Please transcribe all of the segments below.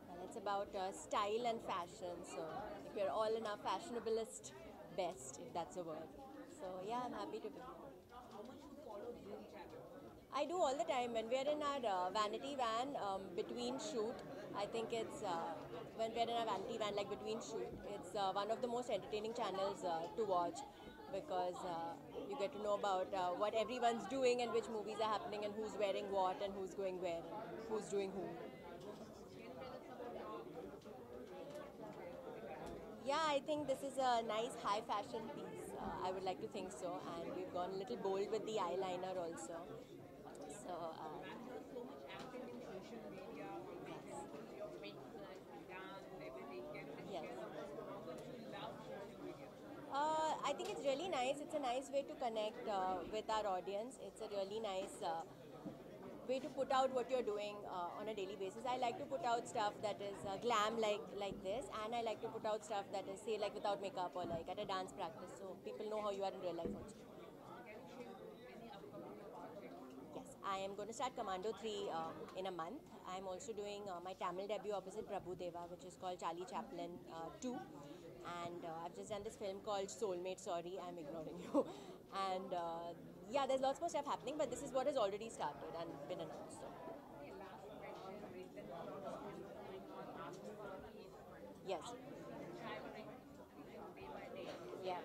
Well, it's about style and fashion. So if you're all in our fashionablest best, if that's a word. So yeah, I'm happy to be here. I do all the time when we're in our vanity van between shoot. I think it's when we're in our vanity van like between shoot. It's one of the most entertaining channels to watch because you get to know about what everyone's doing and which movies are happening and who's wearing what and who's going where and who's doing who. Yeah, I think this is a nice high fashion piece. I would like to think so, and we've gone a little bold with the eyeliner also. So, yes. I think it's really nice. It's a nice way to connect with our audience. It's a really nice way to put out what you're doing on a daily basis. I like to put out stuff that is glam like this, and I like to put out stuff that is say like without makeup or like at a dance practice, so people know how you are in real life also. Yes, I am going to start Commando 3 in a month. I am also doing my Tamil debut opposite Prabhu Deva, which is called Charlie Chaplin 2. And I've just done this film called Soulmate. Sorry, I'm ignoring you. And yeah, there's lots more stuff happening, but this is what has already started and been announced. So. Yes. Yeah.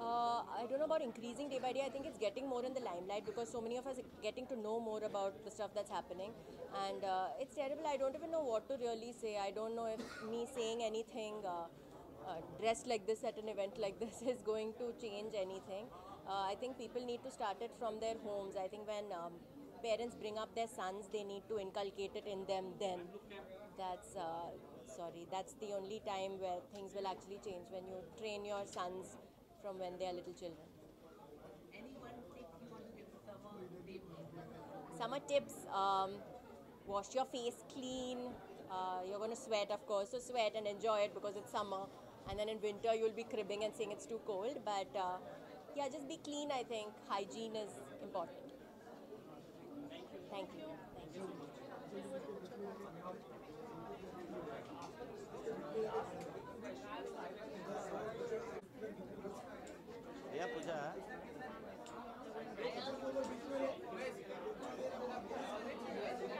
I don't know about increasing day by day. I think it's getting more in the limelight because so many of us are getting to know more about the stuff that's happening. And it's terrible. I don't even know what to really say. I don't know if me saying anything dressed like this at an event like this is going to change anything. I think people need to start it from their homes. I think when parents bring up their sons, they need to inculcate it in them then. That's, that's the only time where things will actually change when you train your sons from when they are little children. Summer tips, wash your face clean. You're going to sweat, of course, so sweat and enjoy it because it's summer. And then in winter, you'll be cribbing and saying it's too cold. But yeah, just be clean, I think. Hygiene is important. Thank you. Thank you. Yeah, Pooja.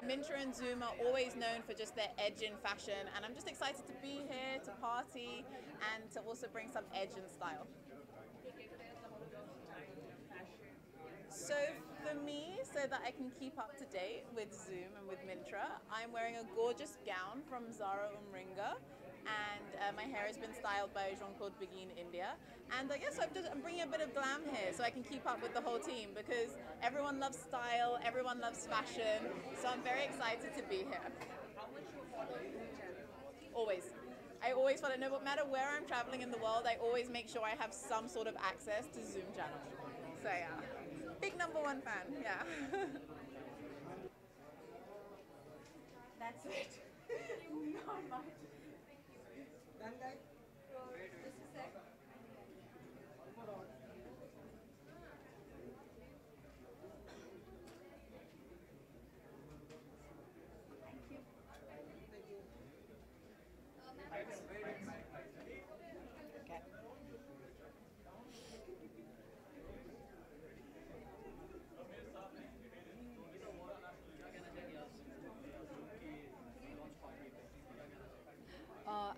Mintra and Zoom are always known for just their edge in fashion, and I'm just excited to be here to party and to also bring some edge and style. So for me, so that I can keep up to date with Zoom and with Mintra, I'm wearing a gorgeous gown from Zara Umringa, and my hair has been styled by Jean-Claude Begui in India. And I guess I'm bringing a bit of glam here so I can keep up with the whole team because everyone loves style, everyone loves fashion, so I'm very excited to be here. Always. I always follow, no matter where I'm traveling in the world, I always make sure I have some sort of access to Zoom channel. So yeah, big #1 fan, yeah. That's it. Not much. Done, guys? Just a sec. Okay.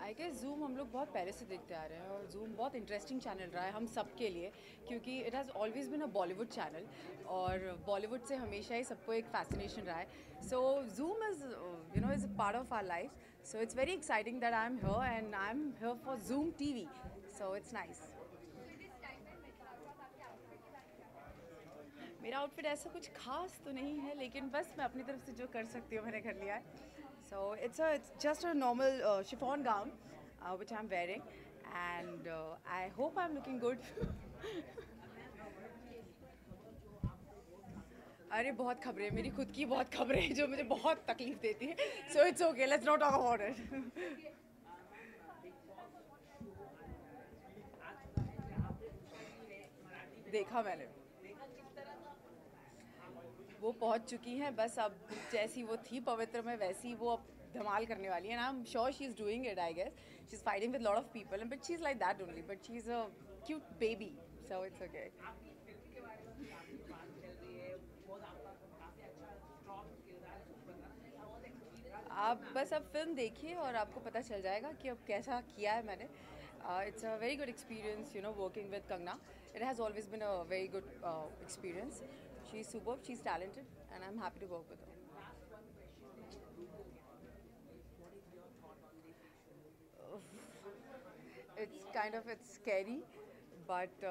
I guess Zoom हम लोग बहुत पहले से देखते आ रहे हैं और zoom बहुत इंटरेस्टिंग चैनल रहा है हम सब के लिए क्योंकि it has always been a Bollywood channel और बॉलीवुड से हमेशा ही सबको एक फैसिनेशन रहा है so Zoom is is a part of our life so it's very exciting that I am here and I am here for Zoom TV so it's nice मेरा outfit ऐसा कुछ खास तो नहीं है लेकिन बस मैं अपनी तरफ से जो कर सकती हूँ मैंने कर लिया है so it's just a normal chiffon gown which I'm wearing and I hope I'm looking good अरे बहुत खबरें मेरी खुद की बहुत खबरें जो मुझे बहुत तकलीफ देती है so it's okay let's not talk about it देखा मैंने वो पहुंच चुकी हैं, बस अब जैसी वो थी पवित्र में वैसी वो अब धमाल करने वाली है. And I am sure she is doing it. I guess she is fighting with lot of people but she is like that only, but she is a cute baby, so it's okay. आप बस अब film देखिए और आपको पता चल जाएगा कि अब कैसा किया है मैंने. It's a very good experience, you know, working with Kangna. It has always been a very good experience. She's superb, she's talented, and I'm happy to work with her. It's scary, but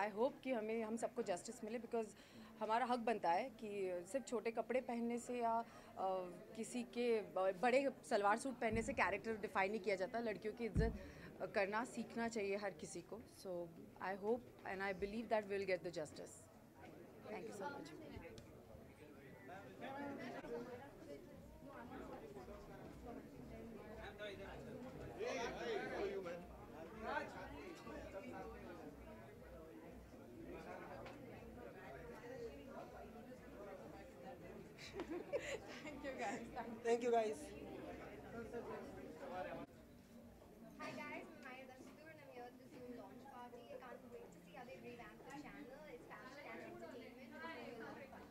I hope कि हम सबको justice मिले, because हमारा हक बनता है कि सिर्फ छोटे कपड़े पहनने से या किसी के बड़े सलवार सूट पहनने से कैरेक्टर डिफाइन नहीं किया जाता. लड़कियों की इज्जत करना सीखना चाहिए हर किसी को. So I hope and I believe that will get the justice. Thank you so much. Thank you guys. Hi guys, I'm Maya Dastudur and I'm here at the Zoom launch party. I can't wait to see how they revamp the channel. It's fashion and entertainment. It's going to be a lot of fun.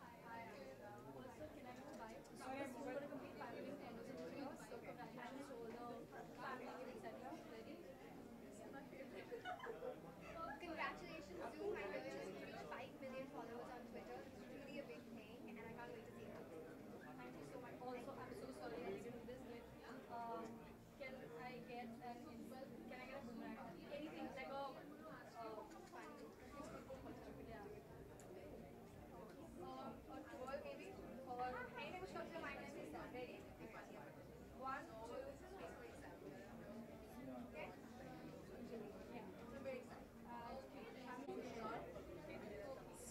Also, can I know why? So this is going to complete 5 million tenders in 3 years. So congratulations to all the family, etc. Ready? This is my favorite. Congratulations Zoom. I know you just reached 5 million followers on Twitter. It's really a big thing and I can't wait to see it. Thank you so much. Also, I'm so sorry I didn't do this. Can I get an insult? Can I get a boomerang? Anything like a fun. Yeah. A twirl maybe, or anything which comes to your mind when I say start. Ready? 1, 2, 3. Okay? Yeah. I'm very excited.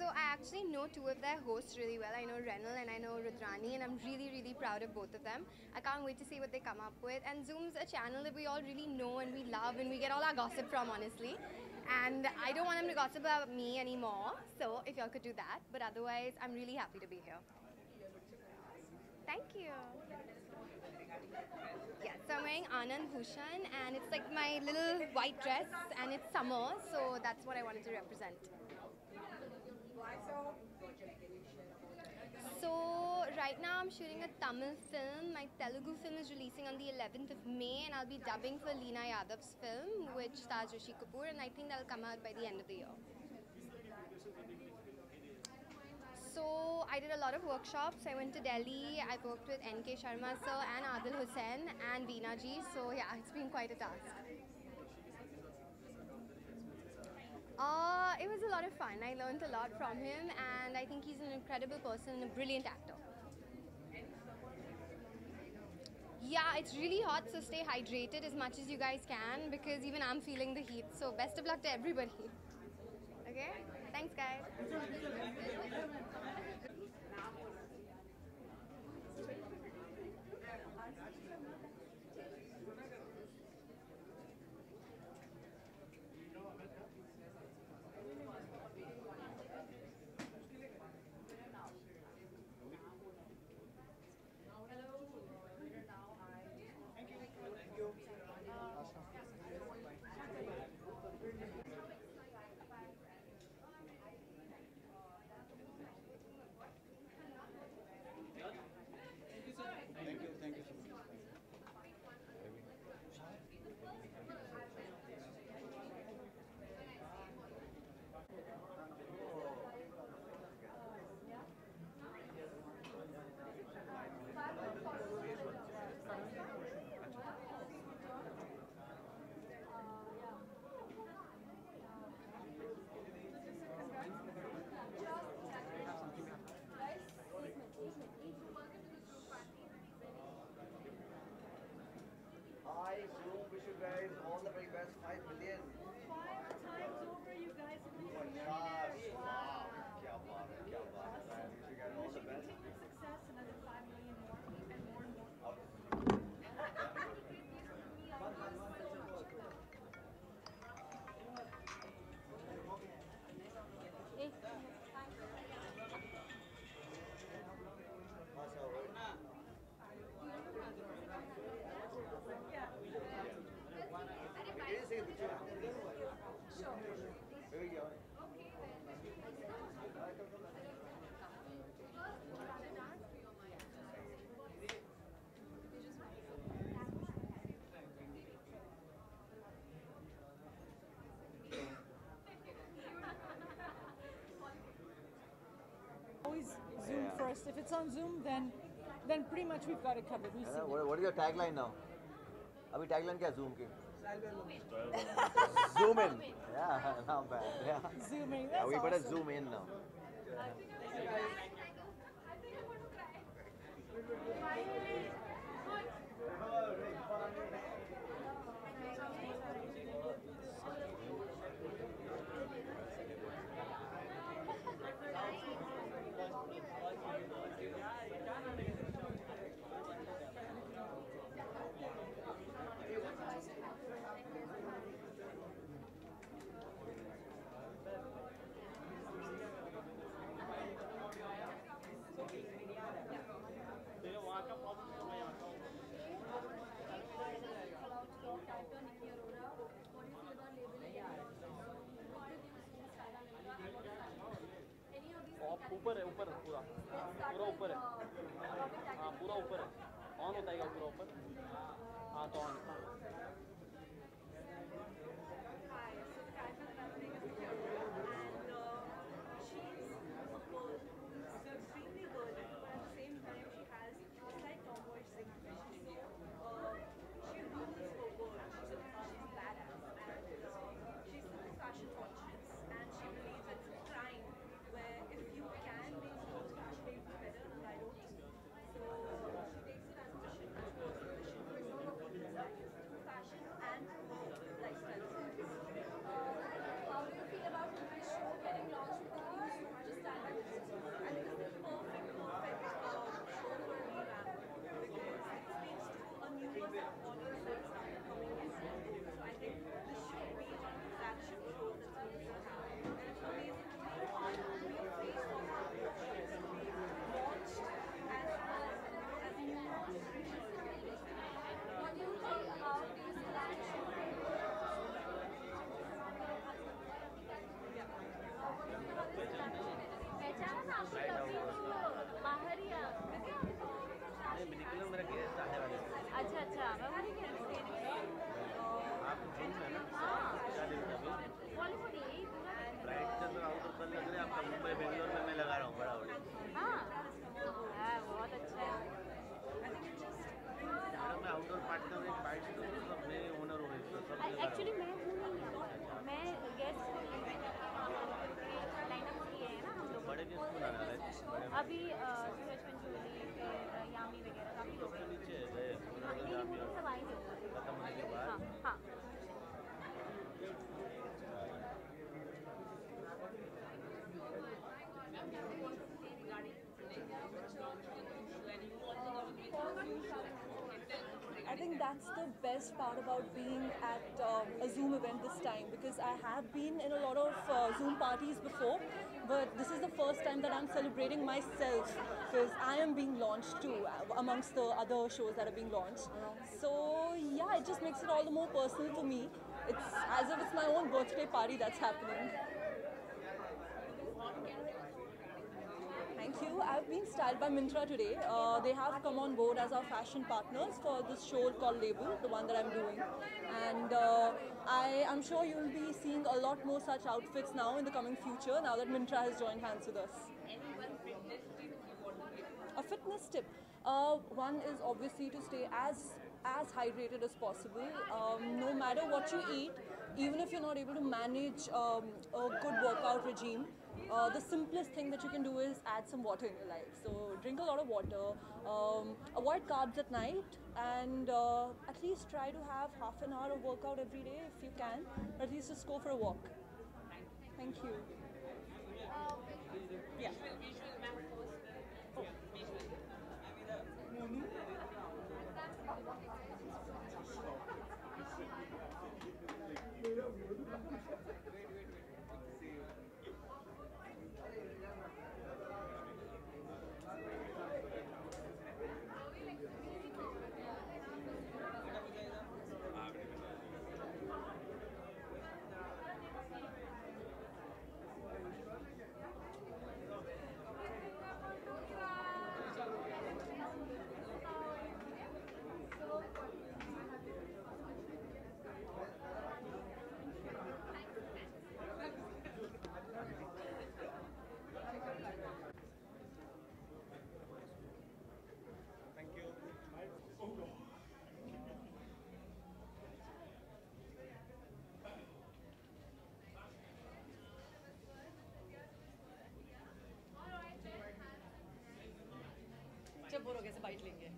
So I actually know 2 of their hosts really well. I know Renal and I know Rudrani, and I'm really, really proud of both of them. I can't wait to see what they come up with. And Zoom's a channel that we all really know and we love and we get all our gossip from, honestly. And I don't want them to gossip about me anymore. So if y'all could do that. But otherwise, I'm really happy to be here. Thank you. Yeah, so I'm wearing Anand Bhushan and it's like my little white dress and it's summer. So that's what I wanted to represent. So right now I'm shooting a Tamil film. My Telugu film is releasing on the 11th of May and I'll be dubbing for Leena Yadav's film, which stars Rishi Kapoor, and I think that'll come out by the end of the year. So I did a lot of workshops. I went to Delhi. I worked with N.K. Sharma sir and Adil Hussain and Veena ji. So yeah, it's been quite a task. It was a lot of fun. I learned a lot from him and I think he's an incredible person and a brilliant actor. Yeah, it's really hot, so stay hydrated as much as you guys can because even I'm feeling the heat. So best of luck to everybody. Okay? Thanks, guys. Hi, Zoom. Wish you guys all the very best. 5 million. 5 times over, you guys have reached a million. Wow. Kya baat hai, kya baat hai. I wish you guys all the best. Continued success, another 5 million more, and more and more. course, if it's on Zoom, then pretty much we've got it covered. We've seen it. What is your tagline now? अभी tagline क्या है Zoom की? Zoom in. Yeah, not bad. Yeah. Zooming. Yeah, That's we better awesome. zoom in now. ऊपर है पूरा पूरा ऊपर है हाँ पूरा ऊपर है ऑन होता है पूरा ऊपर हाँ तो ऑन एक्चुअली मैं हूँ नहीं मैं गेस्ट लाइनअप किए हैं ना हम लोग अभी सूरज पंचोली फिर यामी वगैरह काफ़ी लोग हैं सब आएंगे हाँ हाँ I think that's the best part about being at a Zoom event this time, because I have been in a lot of Zoom parties before, but this is the first time that I'm celebrating myself, because I am being launched too amongst the other shows that are being launched. So yeah, it just makes it all the more personal for me. It's as if it's my own birthday party that's happening. Thank you. I've been styled by Myntra today. They have come on board as our fashion partners for this show called Label, the one that I'm doing. And I'm sure you'll be seeing a lot more such outfits now in the coming future, now that Myntra has joined hands with us. A fitness tip. One is obviously to stay as hydrated as possible. No matter what you eat, even if you're not able to manage a good workout regime, the simplest thing that you can do is add some water in your life. So drink a lot of water, avoid carbs at night, and at least try to have half an hour of workout every day if you can, or at least just go for a walk. Thank you. Yeah. बच्चे bore हो गए से bite लेंगे।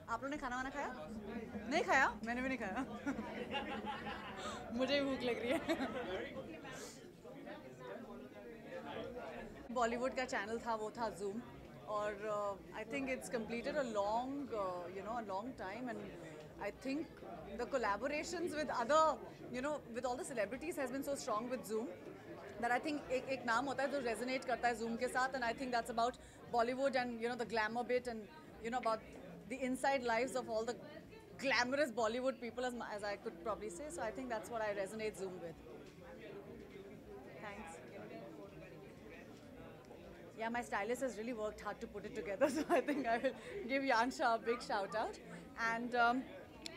आप लोगों ने खाना वाना खाया? नहीं खाया? मैंने भी नहीं खाया। मुझे भी भूख लग रही है। बॉलीवुड का चैनल था, वो था Zoom, और I think it's completed a long time, and I think the collaborations with other, with all the celebrities has been so strong with Zoom that I think एक नाम होता है जो resonate करता है Zoom के साथ, and I think that's about Bollywood and the glamour bit and about the inside lives of all the glamorous Bollywood people as I could probably say. So I think that's what I resonate Zoom with. Thanks. Yeah, my stylist has really worked hard to put it together, so I think I will give Yansha a big shout out. And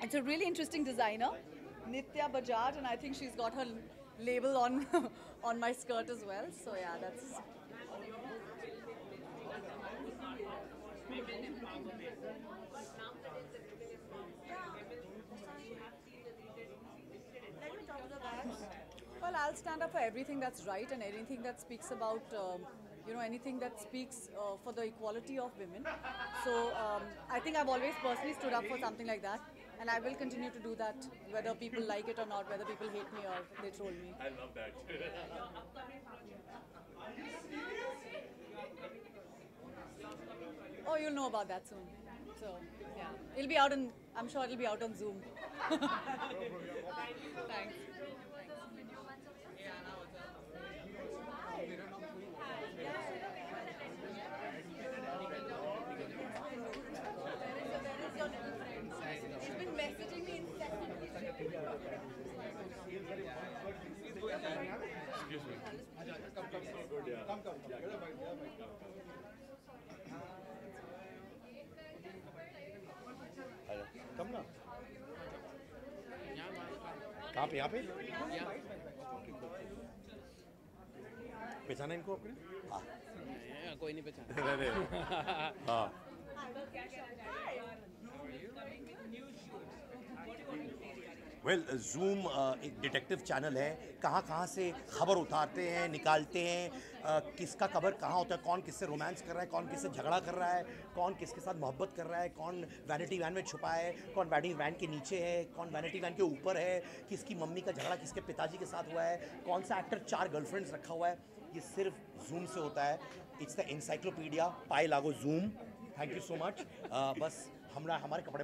it's a really interesting designer, Nitya Bajaj, and I think she's got her label on on my skirt as well. So yeah, that's. Well, I'll stand up for everything that's right and anything that speaks about, anything that speaks for the equality of women. So I think I've always personally stood up for something like that, and I will continue to do that, whether people like it or not, whether people hate me or they troll me. I love that. Oh, you'll know about that soon. So yeah, it'll be out on. I'm sure it'll be out on Zoom. Thanks. He's been messaging me incessantly. Excuse me. कम ना कहाँ पे यहाँ पे पहचाना इनको आपने हाँ कोई नहीं पहचाना हाँ वेल Zoom एक डिटेक्टिव चैनल है, कहाँ से खबर उतारते हैं, निकालते हैं, किसका खबर कहाँ होता है, कौन किससे रोमांस कर रहा है, कौन किससे झगड़ा कर रहा है, कौन किसके साथ मोहब्बत कर रहा है, कौन वैनिटी वैन में छुपा है, कौन वैनिटी वैन के नीचे है, कौन वैनिटी वैन के ऊपर है, किसकी मम्मी का झगड़ा किसके पिताजी के साथ हुआ है, कौन सा एक्टर 4 गर्लफ्रेंड्स रखा हुआ है, ये सिर्फ Zoom से होता है. इट्स द इंसाइक्लोपीडिया पाई लागो Zoom. Thank you so much. बस हमारे कपड़े